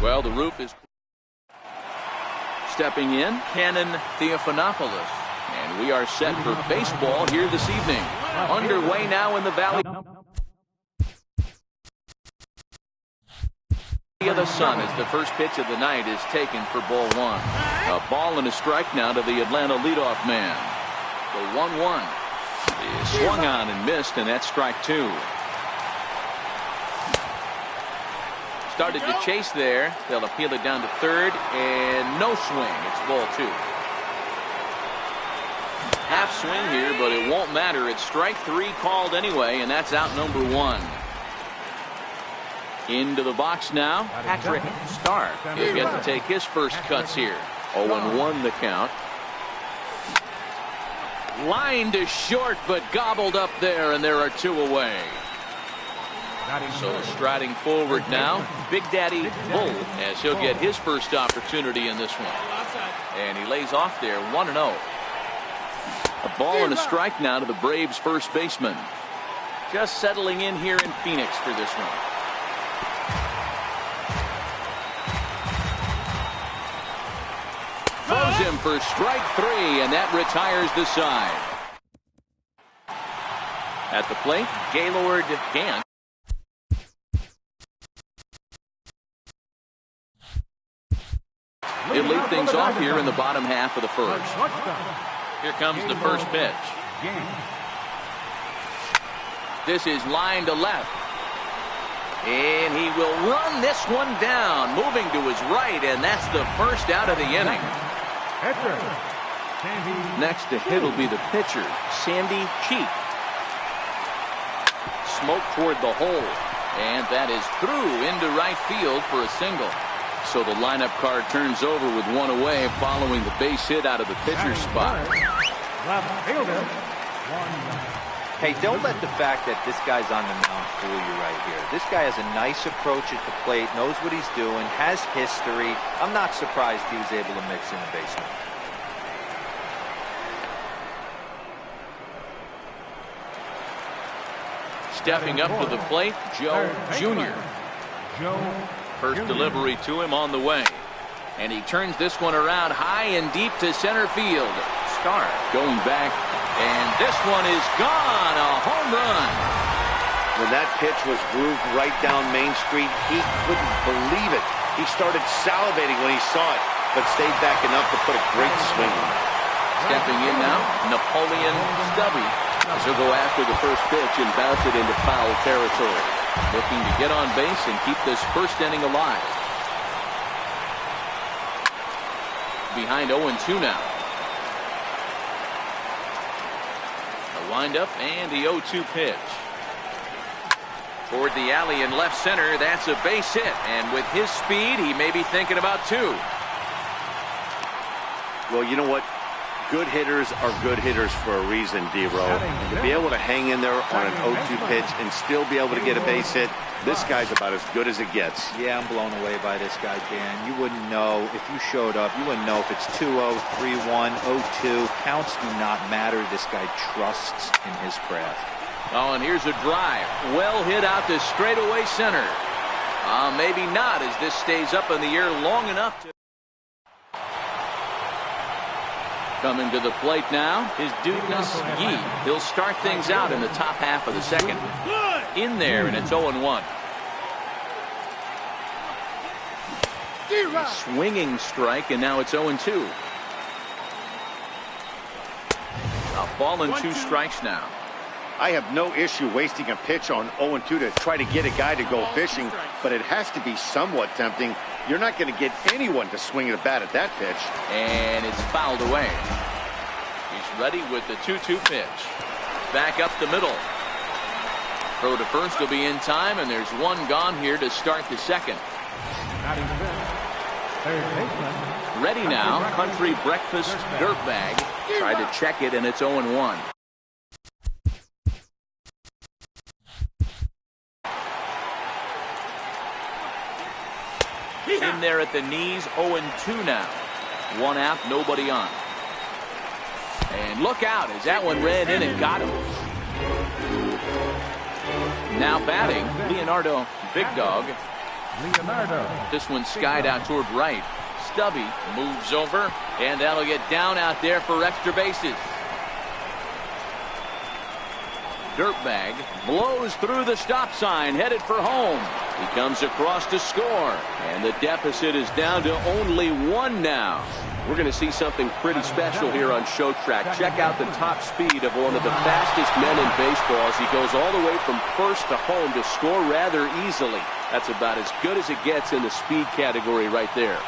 Well, the roof is stepping in, Cannon Theophanopoulos. And we are set for baseball here this evening. Underway now in the Valley of the Sun as the first pitch of the night is taken for ball one. A ball and a strike now to the Atlanta leadoff man. The 1-1 is swung on and missed, and that's strike two. Started to chase there. They'll appeal it down to third, and no swing. It's ball two. Half swing here, but it won't matter. It's strike three called anyway, and that's out number one. Into the box now, Patrick Starr. He'll get to take his first cuts here. 0-1 the count. Line to short, but gobbled up there, and there are two away. So striding forward now, Big Daddy Bull, as he'll get his first opportunity in this one. And he lays off there, 1-0. A ball and a strike now to the Braves' first baseman. Just settling in here in Phoenix for this one. Throws him for strike three, and that retires the side. At the plate, Gaylord Gant. He'll lead things off here in the bottom half of the first. Here comes the first pitch. This is line to left. And he will run this one down, moving to his right, and that's the first out of the inning. Next to hit will be the pitcher, Sandy Cheek. Smoke toward the hole, and that is through into right field for a single. So the lineup card turns over with one away following the base hit out of the pitcher's spot. Hey, don't let the fact that this guy's on the mound fool you right here. This guy has a nice approach at the plate, knows what he's doing, has history. I'm not surprised he was able to mix in a baseman. Stepping up to the plate, Joe Jr. First delivery to him on the way. And he turns this one around high and deep to center field. Starr going back, and this one is gone. A home run. When that pitch was grooved right down Main Street, he couldn't believe it. He started salivating when he saw it, but stayed back enough to put a great swing on it. Stepping in now, Napoleon Stubby, as he'll go after the first pitch and bounce it into foul territory. Looking to get on base and keep this first inning alive. Behind 0-2 now. The windup and the 0-2 pitch. Toward the alley in left center, that's a base hit. And with his speed, he may be thinking about two. Well, you know what? Good hitters are good hitters for a reason, D-Row. To be able to hang in there on an 0-2 pitch and still be able to get a base hit, this guy's about as good as it gets. Yeah, I'm blown away by this guy, Dan. You wouldn't know if you showed up. You wouldn't know if it's 2-0, 3-1, 0-2. Counts do not matter. This guy trusts in his craft. Oh, and here's a drive. Well hit out to straightaway center. Maybe not, as this stays up in the air long enough to... Coming to the plate now is Douglas Yee. He'll start things out in the top half of the second. In there, and it's 0-1. Swinging strike, and now it's 0-2. A ball and two strikes now. I have no issue wasting a pitch on 0-2 to try to get a guy to go fishing, but it has to be somewhat tempting. You're not going to get anyone to swing at a bat at that pitch. And it's fouled away. He's ready with the 2-2 pitch. Back up the middle. Throw to first will be in time, and there's one gone here to start the second. Ready now, Country Breakfast Dirtbag. Tried to check it, and it's 0-1. In there at the knees, 0-2 now. One out, nobody on. And look out as that one ran in and got him. Now batting, Leonardo Big Dog This one skied out toward right. Stubby moves over, and that'll get down out there for extra bases. Dirtbag blows through the stop sign, headed for home. He comes across to score, and the deficit is down to only 1 now. We're going to see something pretty special here on Show Track. Check out the top speed of one of the fastest men in baseball as he goes all the way from first to home to score rather easily. That's about as good as it gets in the speed category right there.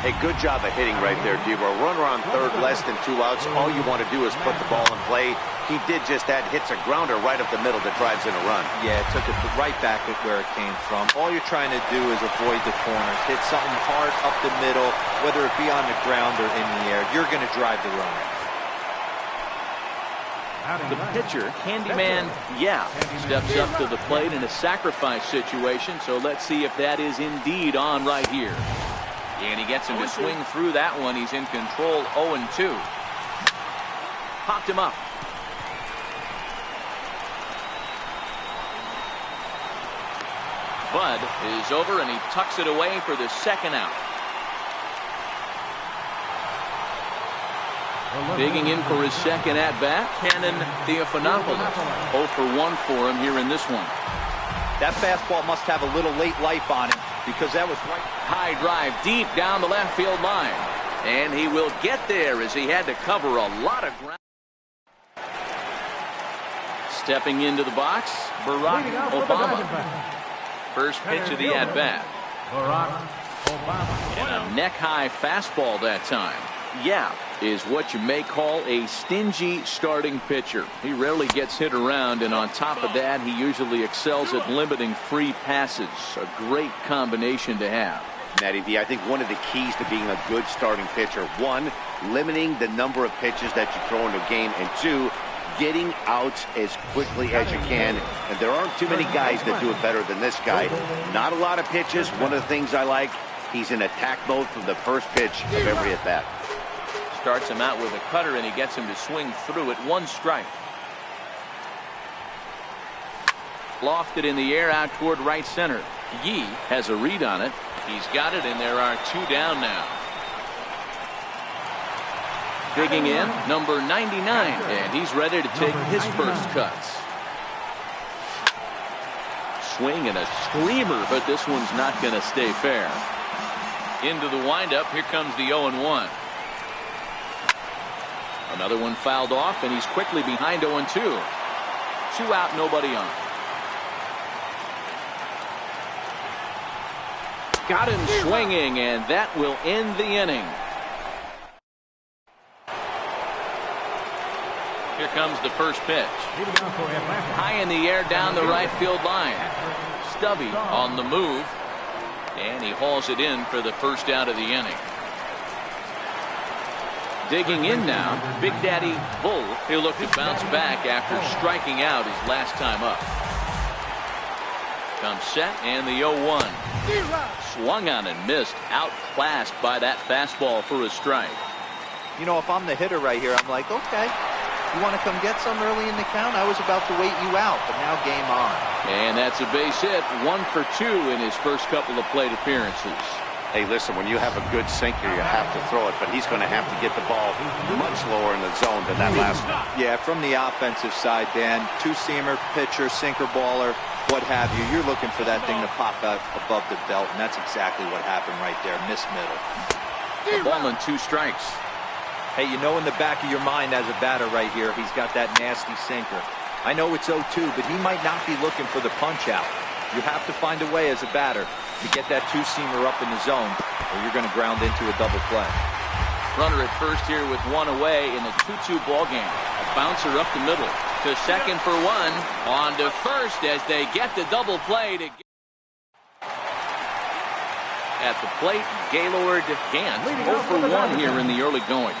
Hey, good job of hitting right there, Dero. Runner on third, less than 2 outs. All you want to do is put the ball in play. He did just that, hits a grounder right up the middle that drives in a run. Yeah, it took it right back at where it came from. All you're trying to do is avoid the corners. Hit something hard up the middle, whether it be on the ground or in the air. You're going to drive the runner. The pitcher, Handyman, steps up to the plate in a sacrifice situation, so let's see if that is indeed on right here. And he gets him to swing through that one. He's in control, 0-2. Popped him up. Bud is over, and he tucks it away for the second out. Digging in for his second at-bat, Cannon Theophanopoulos. 0 for 1 for him here in this one. That fastball must have a little late life on it, because that was right. High drive deep down the left field line. And he will get there as he had to cover a lot of ground. Stepping into the box, Barack Obama. First pitch of the at-bat. And a neck-high fastball that time. Is what you may call a stingy starting pitcher. He rarely gets hit around, and on top of that, he usually excels at limiting free passes. A great combination to have. Matty V, I think one of the keys to being a good starting pitcher, 1, limiting the number of pitches that you throw into a game, and 2, getting outs as quickly as you can. And there aren't too many guys that do it better than this guy. Not a lot of pitches. One of the things I like, he's in attack mode from the first pitch of every at-bat. Starts him out with a cutter, and he gets him to swing through it. 1 strike. Lofted in the air out toward right center. Yee has a read on it. He's got it, and there are 2 down now. Digging in, number 99, and he's ready to take his first cuts. Swing and a screamer, but this one's not going to stay fair. Into the windup, here comes the 0-1. Another one fouled off, and he's quickly behind 0-2. 2 out, nobody on. Got him swinging, and that will end the inning. Here comes the first pitch. High in the air down the right field line. Stubby on the move, and he hauls it in for the first out of the inning. Digging in now, Big Daddy Bull. He'll look to bounce back after striking out his last time up. Comes set, and the 0-1. Swung on and missed. Outclassed by that fastball for a strike. You know, if I'm the hitter right here, I'm like, okay, you want to come get some early in the count? I was about to wait you out, but now game on. And that's a base hit. 1 for 2 in his first couple of plate appearances. Hey, listen, when you have a good sinker, you have to throw it, but he's going to have to get the ball much lower in the zone than that last one. Yeah, from the offensive side, Dan, 2-seamer, pitcher, sinker baller, what have you. You're looking for that thing to pop out above the belt, and that's exactly what happened right there. Miss middle. A ball and 2 strikes. Hey, you know in the back of your mind as a batter right here, he's got that nasty sinker. I know it's 0-2, but he might not be looking for the punch out. You have to find a way as a batter to get that 2-seamer up in the zone, or you're going to ground into a double play. Runner at first here with 1 away in the 2-2 ball game. A bouncer up the middle to second for 1. On to first as they get the double play to get. At the plate, Gaylord Gant 0 for 1 here in the early going.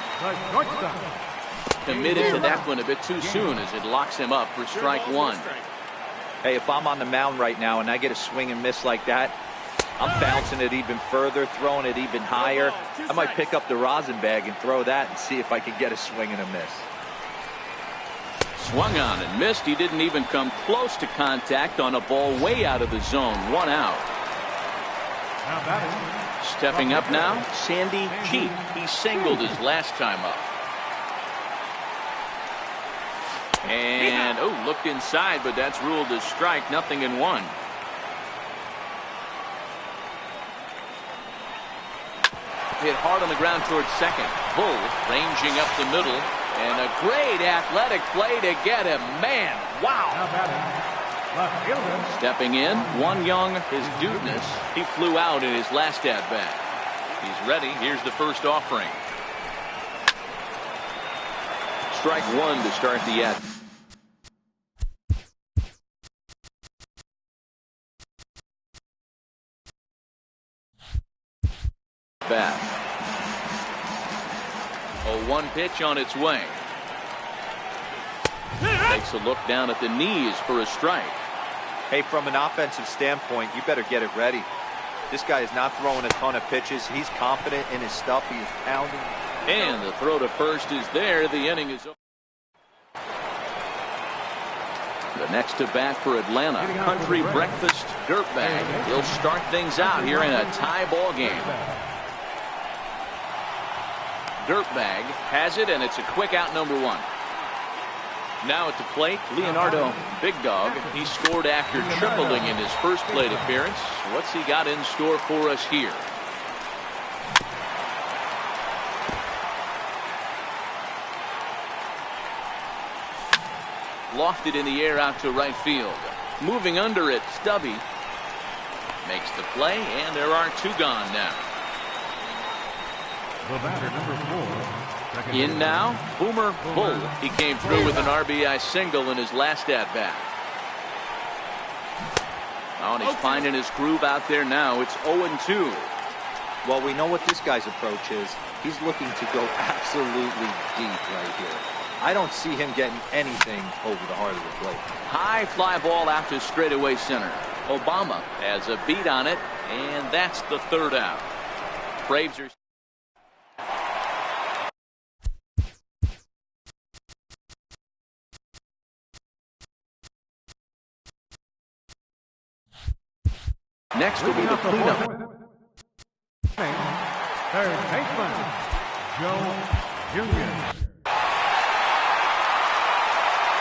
Committed to that one a bit too soon as it locks him up for strike 1. Hey, if I'm on the mound right now and I get a swing and miss like that, I'm bouncing it even further, throwing it even higher. I might pick up the rosin bag and throw that and see if I can get a swing and a miss. Swung on and missed. He didn't even come close to contact on a ball way out of the zone. 1 out. Stepping up now, Sandy Cheek. He singled his last time up. And, oh, looked inside, but that's ruled as strike, 0-1. Hit hard on the ground towards second. Bull ranging up the middle, and a great athletic play to get him. Man, wow. Stepping in, Won Young, his dudeness. He flew out in his last at-bat. He's ready. Here's the first offering. Strike one to start the at. Bat. 0-1 pitch on its way. Takes a look down at the knees for a strike. Hey, from an offensive standpoint, you better get it ready. This guy is not throwing a ton of pitches. He's confident in his stuff. He's pounding. And the throw to first is there. The inning is over. The next to bat for Atlanta, Country Breakfast Dirtbag. He'll start things out here in a tie ball game. Dirtbag has it, and it's a quick out, number one. Now at the plate, Leonardo Big Dog. He scored after tripling in his first plate appearance. What's he got in store for us here? Lofted in the air out to right field. Moving under it, Stubby makes the play, and there are two gone now. The batter, number 4. In now, Boomer Bull. He came through with an RBI single in his last at-bat. Oh, and he's finding his groove out there now. It's 0-2. Well, we know what this guy's approach is. He's looking to go absolutely deep right here. I don't see him getting anything over the heart of the plate. High fly ball out to straightaway center. Obama has a beat on it, and that's the third out. Braves are... Next will be the cleanup. Third baseman, Joe Jr.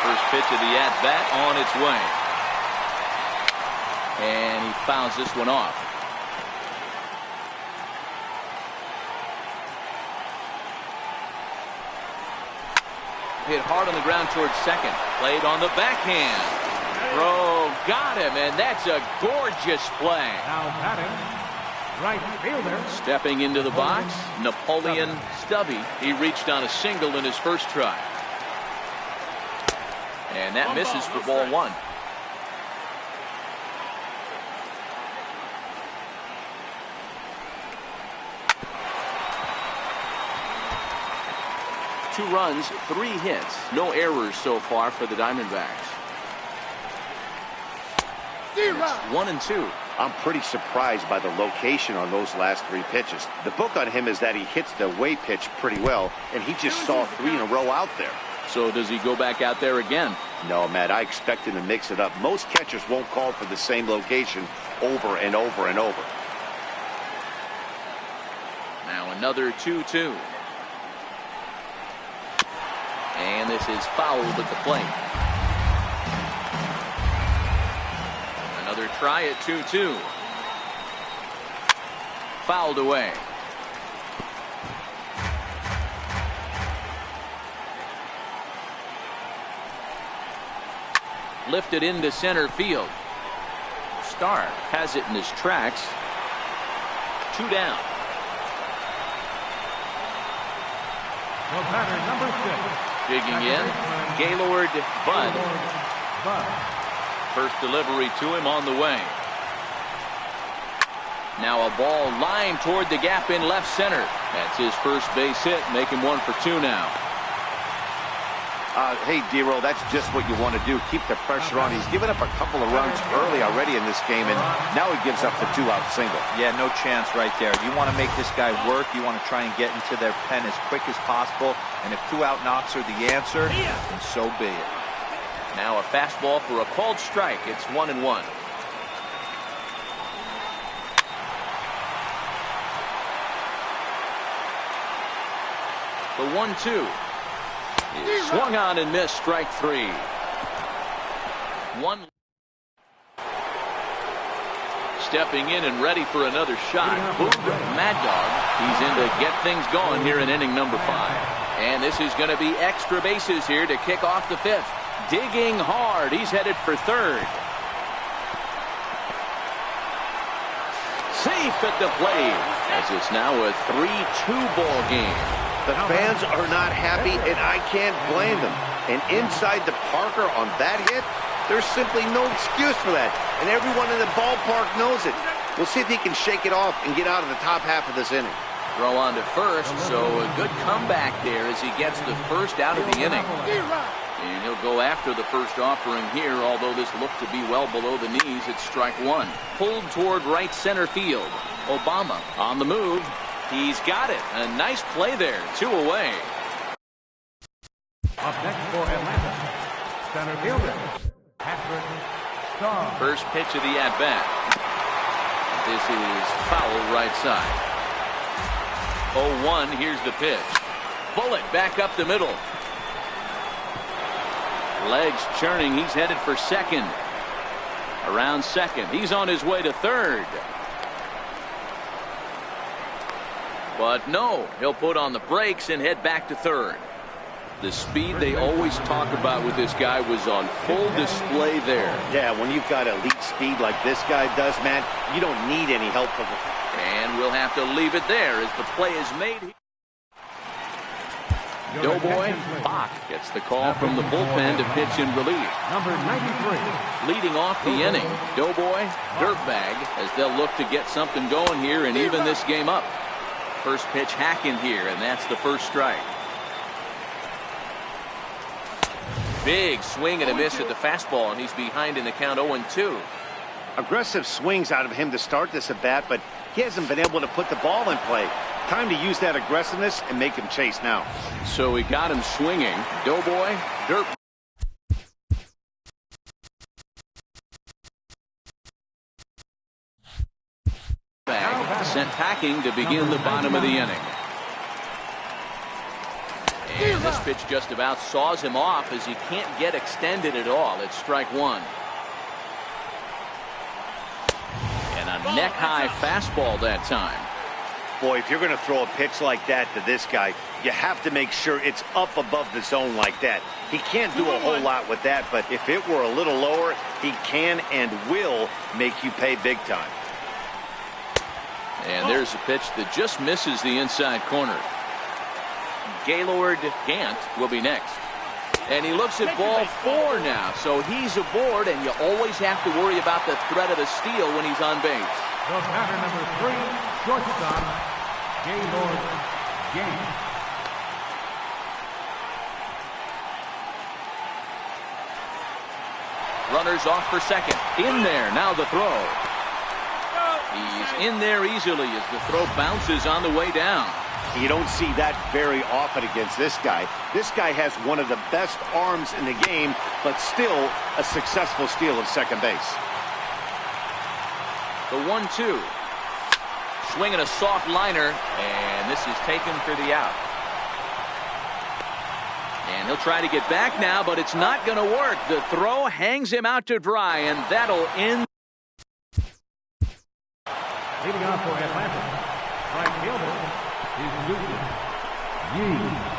First pitch of the at-bat on its way. And he fouls this one off. Hit hard on the ground towards second. Played on the backhand. Throw got him, and that's a gorgeous play. Now batting, right fielder. Stepping into the box, Napoleon Stubby. He reached on a single in his first try. And that misses for ball one. Two runs, 3 hits, no errors so far for the Diamondbacks. It's 1-2. I'm pretty surprised by the location on those last 3 pitches. The book on him is that he hits the away pitch pretty well, and he just saw 3 in a row out there. So does he go back out there again? No, Matt, I expect him to mix it up. Most catchers won't call for the same location over and over and over. Now another 2-2. And this is fouled at the plate. Another try at 2-2. Fouled away. Lifted into center field. Starr has it in his tracks. 2 down. The batter, number 6. Digging in, Gaylord Bud. First delivery to him on the way. Now a ball lined toward the gap in left center. That's his first base hit, making 1 for 2 now. Hey, D-Roll, that's just what you want to do. Keep the pressure on. He's given up a couple of runs early already in this game, and now he gives up the 2-out single. Yeah, no chance right there. You want to make this guy work. You want to try and get into their pen as quick as possible. And if 2-out knocks are the answer, then so be it. Now a fastball for a called strike. It's 1-1. The 1-2 is swung on and missed. Strike three. One. Stepping in and ready for another shot. Mad Dog. He's in to get things going here in inning number 5. And this is going to be extra bases here to kick off the 5th. Digging hard. He's headed for third. Safe at the plate, as it's now a 3-2 ball game. The fans are not happy, and I can't blame them. And inside the Parker on that hit, there's simply no excuse for that. And everyone in the ballpark knows it. We'll see if he can shake it off and get out of the top half of this inning. Throw on to first, so a good comeback there as he gets the first out of the inning. And he'll go after the first offering here, although this looked to be well below the knees. It's strike one. Pulled toward right center field. Obama on the move. He's got it. A nice play there. 2 away. Up next for Atlanta, center fielder, Patrick Starr. First pitch of the at-bat. This is foul right side. 0-1. Here's the pitch. Bullet back up the middle. Legs churning. He's headed for second. Around second. He's on his way to third. But no, he'll put on the brakes and head back to third. The speed they always talk about with this guy was on full display there. Yeah, when you've got elite speed like this guy does, man, you don't need any help from him. And we'll have to leave it there as the play is made. Doughboy Bach gets the call from the bullpen to pitch in relief. Number 93. Leading off the inning, Doughboy, Dirtbag, as they'll look to get something going here and even this game up. First pitch hacking here, and that's the first strike. Big swing and a miss at the fastball, and he's behind in the count 0-2. Aggressive swings out of him to start this at bat, but he hasn't been able to put the ball in play. Time to use that aggressiveness and make him chase now. So he got him swinging. Doughboy, Dirt. Sent packing to begin the bottom of the inning. And this pitch just about saws him off as he can't get extended at all. It's strike one. And a neck-high fastball that time. Boy, if you're going to throw a pitch like that to this guy, you have to make sure it's up above the zone like that. He can't do a whole lot with that, but if it were a little lower, he can and will make you pay big time. And there's a pitch that just misses the inside corner. Gaylord Gant will be next. And he looks at ball 4 now, so he's aboard, and you always have to worry about the threat of a steal when he's on base. The batter, number 3, shortstop, Gaylord Gant. Runners off for second. In there, now the throw. He's in there easily as the throw bounces on the way down. You don't see that very often against this guy. This guy has one of the best arms in the game, but still a successful steal of second base. The 1-2. Swinging a soft liner, and this is taken for the out. And he'll try to get back now, but it's not going to work. The throw hangs him out to dry, and that'll end. Leading off for Atlanta, right fielder is Lucas Yee.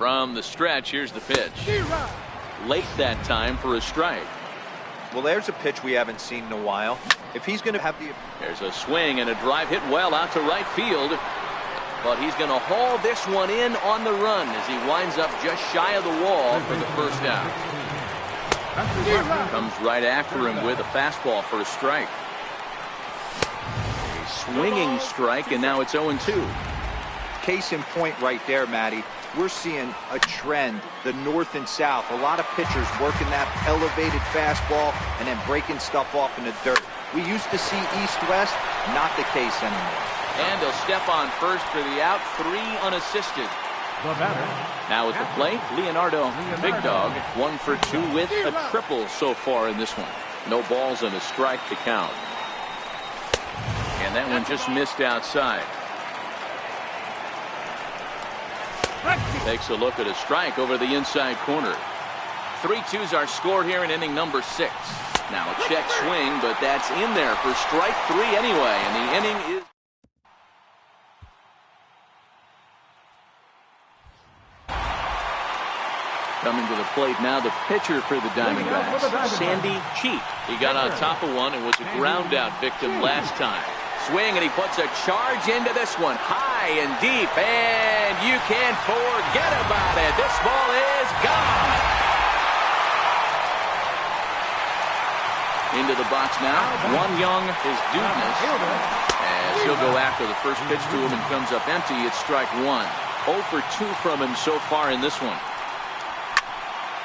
From the stretch, here's the pitch. Late that time for a strike. Well, there's a pitch we haven't seen in a while. If he's going to have the... There's a swing and a drive hit well out to right field. But he's going to haul this one in on the run as he winds up just shy of the wall for the first out. Comes right after him with a fastball for a strike. A swinging strike, and now it's 0-2. Case in point right there, Matty. We're seeing a trend, the north and south. A lot of pitchers working that elevated fastball and then breaking stuff off in the dirt. We used to see east-west, not the case anymore. And he'll step on first for the out, 3 unassisted. Now at the plate, Leonardo Big Dog, 1 for 2 with a triple so far in this one. No balls and a strike to count. And that one just missed outside. Takes a look at a strike over the inside corner. 3-2's our score here in inning number 6. Now a check swing, but that's in there for strike 3 anyway, and the inning is... Coming to the plate now, the pitcher for the Diamondbacks, Sandy Cheek. He got on top of one and was a ground out victim last time. Swing, and he puts a charge into this one, high and deep, and you can't forget about it. This ball is gone. Into the box now, One Young is Dudness, as he'll go after the first pitch to him and comes up empty. It's strike 1. 0 for 2 from him so far in this one.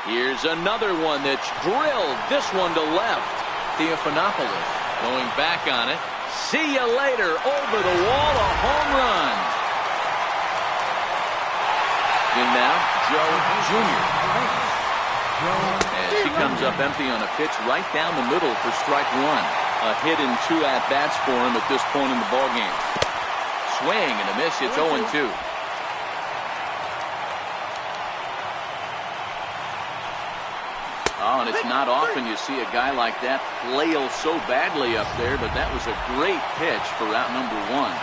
Here's another one that's drilled. This one to left. Theophanopoulos going back on it. See you later. Over the wall, a home run. In now, Joe Jr. As he comes up empty on a pitch right down the middle for strike 1. A hit and 2 at-bats for him at this point in the ballgame. Swing and a miss. It's 0-2. Oh, and it's not often you see a guy like that flail so badly up there, but that was a great pitch for out number 1.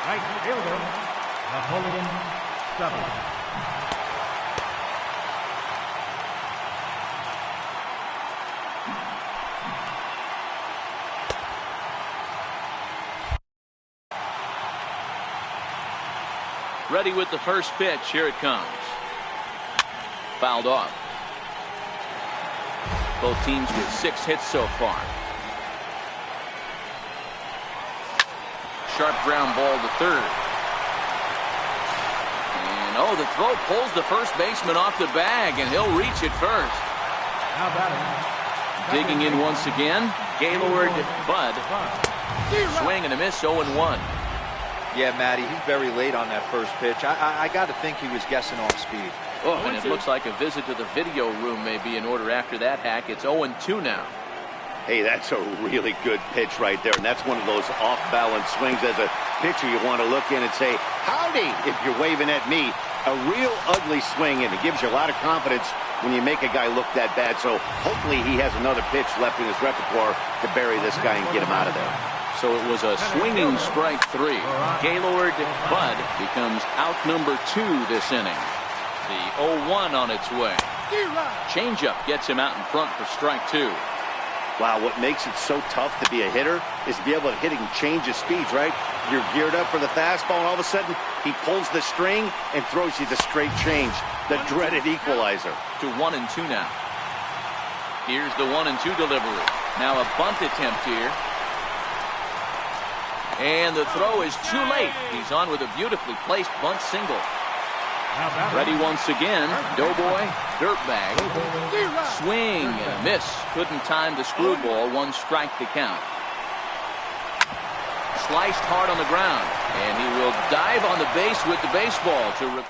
Right fielder, Napoleon Stubbs. Ready with the first pitch. Here it comes. Fouled off. Both teams with 6 hits so far. Sharp ground ball to third. And oh, the throw pulls the first baseman off the bag, and he'll reach it first. Digging in once again, Gaylord Bud. Swing and a miss, 0-1. Yeah, Matty, he's very late on that first pitch. I got to think he was guessing off speed. Oh, and it looks like a visit to the video room may be in order after that hack. It's 0-2 now. Hey, that's a really good pitch right there, and that's one of those off-balance swings. As a pitcher, you want to look in and say, howdy, if you're waving at me. A real ugly swing, and it gives you a lot of confidence when you make a guy look that bad. So hopefully he has another pitch left in his repertoire to bury this guy and get him out of there. So it was a swinging strike 3. Gaylord Bud becomes out number 2 this inning. The 0-1 on its way. Changeup gets him out in front for strike 2. Wow, what makes it so tough to be a hitter is to be able to hit and change his speeds, right? You're geared up for the fastball, and all of a sudden, he pulls the string and throws you the straight change, the dreaded equalizer. To 1-2 now. Here's the 1-2 delivery. Now a bunt attempt here. And the throw is too late. He's on with a beautifully placed bunt single. Ready once again. Doughboy, dirtbag. Swing and a miss. Couldn't time the screwball. 1 strike to count. Sliced hard on the ground. And he will dive on the base with the baseball to...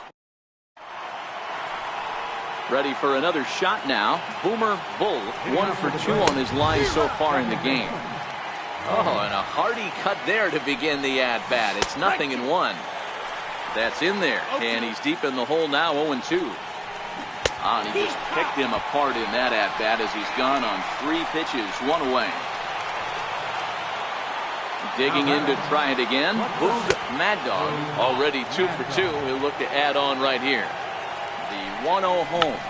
Ready for another shot now. Boomer Bull, 1 for 2 on his line so far in the game. Oh, and a hearty cut there to begin the at-bat. It's 0-1. That's in there, and he's deep in the hole now, 0-2. And he just picked him apart in that at-bat as he's gone on 3 pitches, 1 away. Digging in to try it again. Boog Mad Dog already 2 for 2. He'll look to add on right here. The 1-0 home.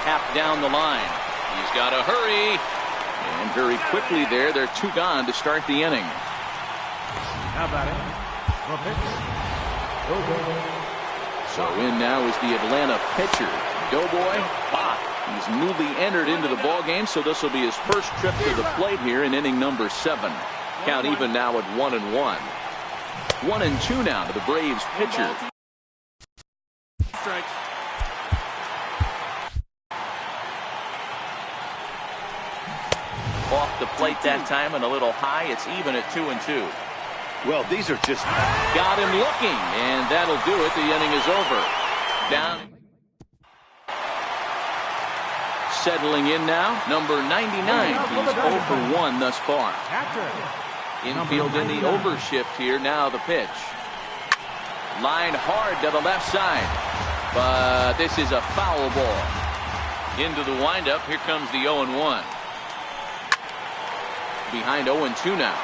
Tap down the line. He's got to hurry. And very quickly there, they're 2 gone to start the inning. How about it? So in now is the Atlanta pitcher, Doughboy Bach. He's newly entered into the ball game, so this will be his first trip to the plate here in inning number 7. Count even now at 1-1. 1-2 now to the Braves pitcher. Strike. Off the plate that time and a little high. It's even at 2-2. Well, these are just... Got him looking, and that'll do it. The inning is over. Down. Settling in now, number 99. He's 0 for 1 thus far. Infield in the overshift here. Now the pitch. Line hard to the left side. But this is a foul ball. Into the windup. Here comes the 0-1. Behind 0-2 now.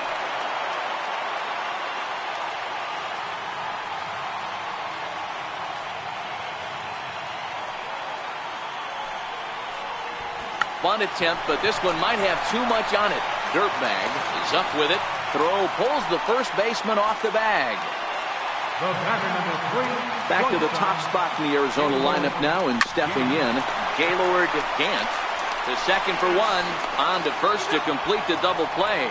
Bunt attempt, but this one might have too much on it. Dirtbag is up with it. Throw pulls the first baseman off the bag. Back to the top spot in the Arizona lineup now, and stepping in, Gaylord Gant. To second for 1. On to first to complete the double play.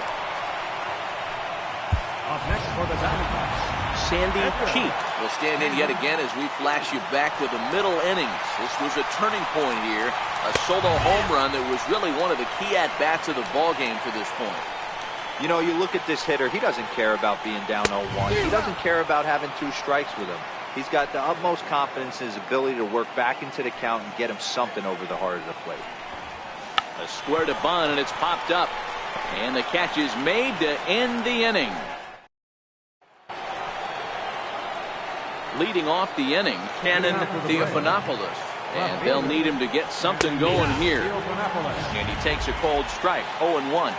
Up next for the Diamondbacks, Sandy Cheek will stand in yet again as we flash you back to the middle innings. This was a turning point here. A solo home run that was really one of the key at-bats of the ballgame to this point. You know, you look at this hitter, he doesn't care about being down 0-1. He doesn't care about having 2 strikes with him. He's got the utmost confidence in his ability to work back into the count and get him something over the heart of the plate. A square to Bunn, and it's popped up. And the catch is made to end the inning. Leading off the inning, Cannon Theophanopoulos. And they'll need him to get something going here. And he takes a cold strike, 0-1.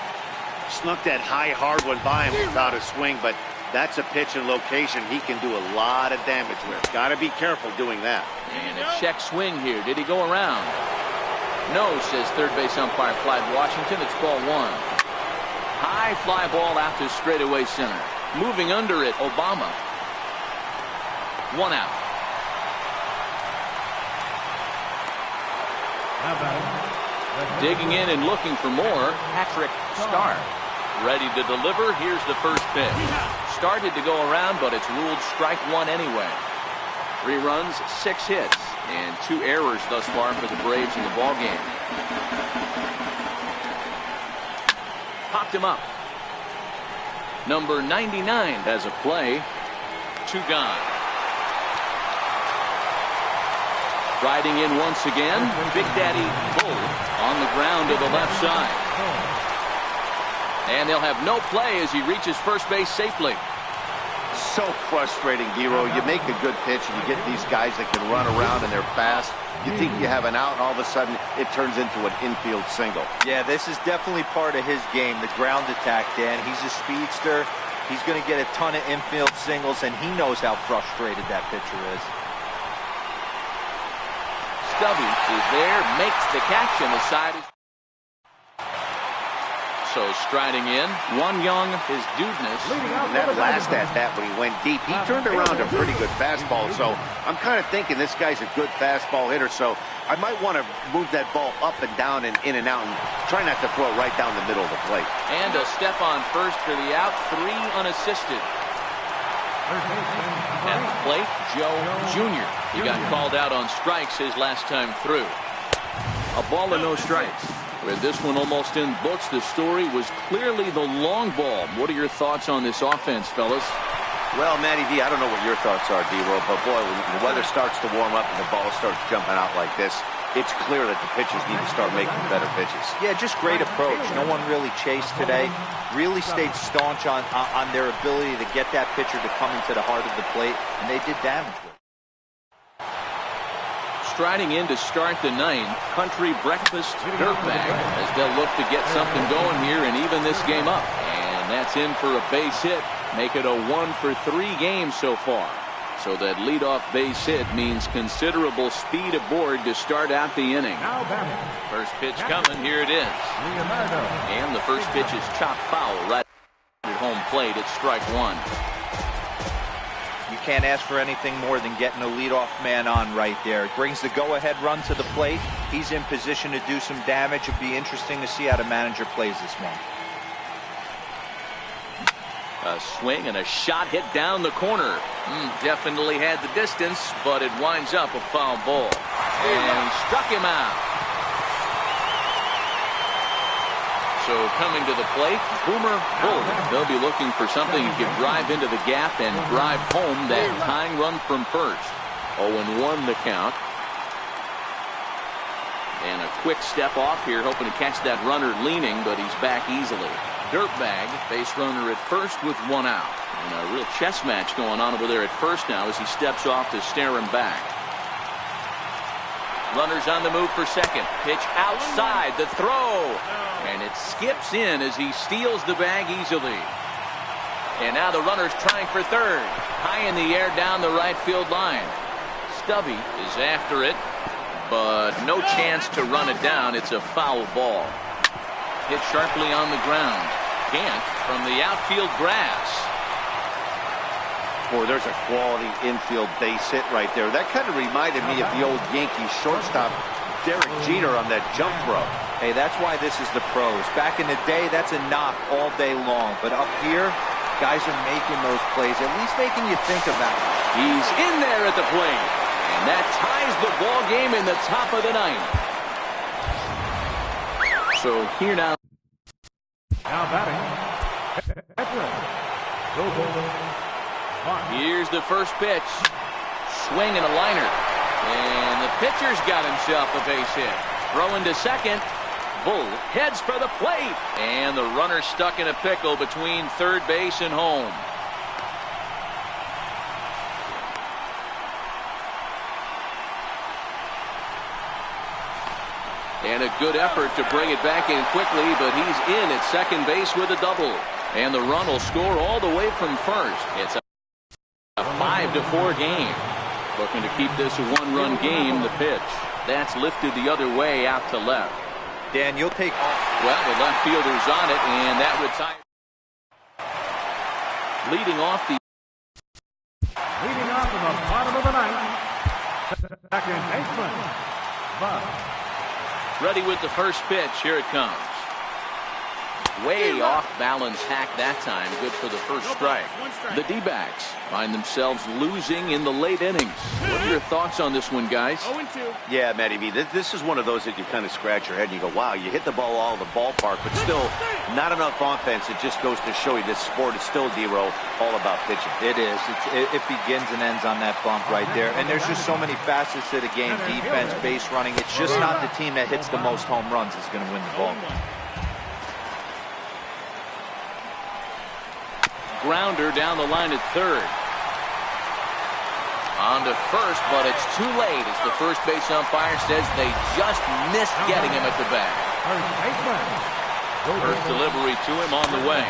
Snuck that high hard one by him without a swing, but that's a pitch and location he can do a lot of damage with. Got to be careful doing that. And a check swing here. Did he go around? No, says third base umpire Clyde Washington. It's ball 1. High fly ball out to straightaway center. Moving under it, Obama. 1 out. Digging in and looking for more, Patrick Starr. Ready to deliver. Here's the first pitch. Started to go around, but it's ruled strike 1 anyway. 3 runs, 6 hits, and 2 errors thus far for the Braves in the ballgame. Popped him up. Number 99 has a play. 2 gone. Riding in once again, Big Daddy Bull on the ground to the left side. And they'll have no play as he reaches first base safely. So frustrating, Dero. You make a good pitch and you get these guys that can run around and they're fast. You think you have an out, and all of a sudden it turns into an infield single. Yeah, this is definitely part of his game, the ground attack, Dan. He's a speedster. He's going to get a ton of infield singles, and he knows how frustrated that pitcher is. Stubby is there, makes the catch, and the side is... So striding in, One Young is Dudeness. And that last at-bat when he went deep, he turned around a pretty good fastball. So I'm kind of thinking this guy's a good fastball hitter. So I might want to move that ball up and down and in and out and try not to throw it right down the middle of the plate. And a step on first for the out, 3 unassisted. At the plate, Joe Jr. He got called out on strikes his last time through. A ball and no strikes. With this one almost in books, the story was clearly the long ball. What are your thoughts on this offense, fellas? Well, Matty V, I don't know what your thoughts are, D-Roll, but boy, when the weather starts to warm up and the ball starts jumping out like this, it's clear that the pitchers need to start making better pitches. Yeah, just great approach. No one really chased today. Really stayed staunch on their ability to get that pitcher to come into the heart of the plate, and they did damage with it. Striding in to start the 9th, Country Breakfast Dirtbag, as they'll look to get something going here and even this game up. And that's in for a base hit. make it a 1-for-3 game so far. So that leadoff base hit means considerable speed aboard to start out the inning. Now batting. First pitch coming. Here it is. Leonardo. And the first pitch is chopped foul right at home plate. It's strike one. You can't ask for anything more than getting a leadoff man on right there. It brings the go-ahead run to the plate. He's in position to do some damage. It'd be interesting to see how the manager plays this one. A swing and a shot hit down the corner. Definitely had the distance, but it winds up a foul ball. And struck him out. So coming to the plate, Boomer Bull. They'll be looking for something he can drive into the gap and drive home that tying run from first. 0-1 the count. And a quick step off here, hoping to catch that runner leaning, but he's back easily. Dirtbag, base runner at first with one out. And a real chess match going on over there at first now as he steps off to stare him back. Runners on the move for second. Pitch outside, the throw. And it skips in as he steals the bag easily. And now the runner's trying for third. High in the air down the right field line. Stubby is after it, but no chance to run it down. It's a foul ball. Hit sharply on the ground. Can't from the outfield grass. Boy, there's a quality infield base hit right there. That kind of reminded me of the old Yankees shortstop Derek Jeter on that jump throw. Hey, that's why this is the pros. Back in the day, that's a knock all day long. But up here, guys are making those plays, at least making you think about it. He's in there at the plate. And that ties the ball game in the top of the ninth. So here now. Now batting. Here's the first pitch. Swing and a liner. And the pitcher's got himself a base hit. Throwing to second. Bull heads for the plate. And the runner stuck in a pickle between third base and home. And a good effort to bring it back in quickly, but he's in at second base with a double. And the run will score all the way from first. It's a 5-4 game. Looking to keep this a one-run game. The pitch. That's lifted the other way out to left. Dan, you'll take off. Well, the left fielder's on it, and that retires. Leading off in the bottom of the ninth. Second baseman. Bud. Ready with the first pitch. Here it comes. Way off balance hack that time. Good for the first strike. The D-backs find themselves losing in the late innings. What are your thoughts on this one, guys? 0-2. Yeah, Matty B, this is one of those that you kind of scratch your head and you go, wow, you hit the ball all over the ballpark, but still not enough offense. It just goes to show you this sport is still, D-Row, all about pitching. It is. It begins and ends on that bump right there. And there's just so many facets to the game. Defense, base running. It's just not the team that hits the most home runs is going to win the ball game. Grounder down the line at third. On to first, but it's too late as the first base umpire says they just missed getting him at the bag. First delivery to him on the way.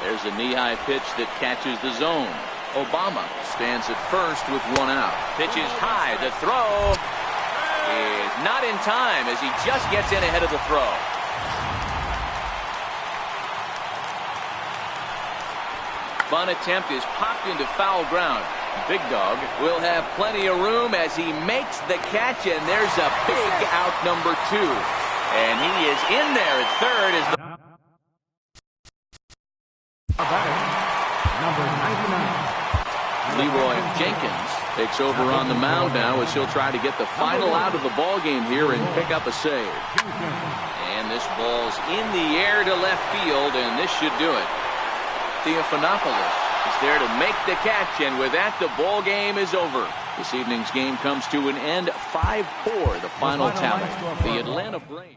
There's a knee-high pitch that catches the zone. Obama stands at first with one out. Pitch is high. The throw is not in time as he just gets in ahead of the throw. Bunt attempt is popped into foul ground. Big Dog will have plenty of room as he makes the catch, and there's a big out number 2. And he is in there at third as the number 99. Leroy Jenkins takes over on the mound now as he'll try to get the final out of the ball game here and pick up a save. And this ball's in the air to left field, and this should do it. Theophanopoulos is there to make the catch, and with that, the ball game is over. This evening's game comes to an end, 5-4, the final tally. The Atlanta Braves.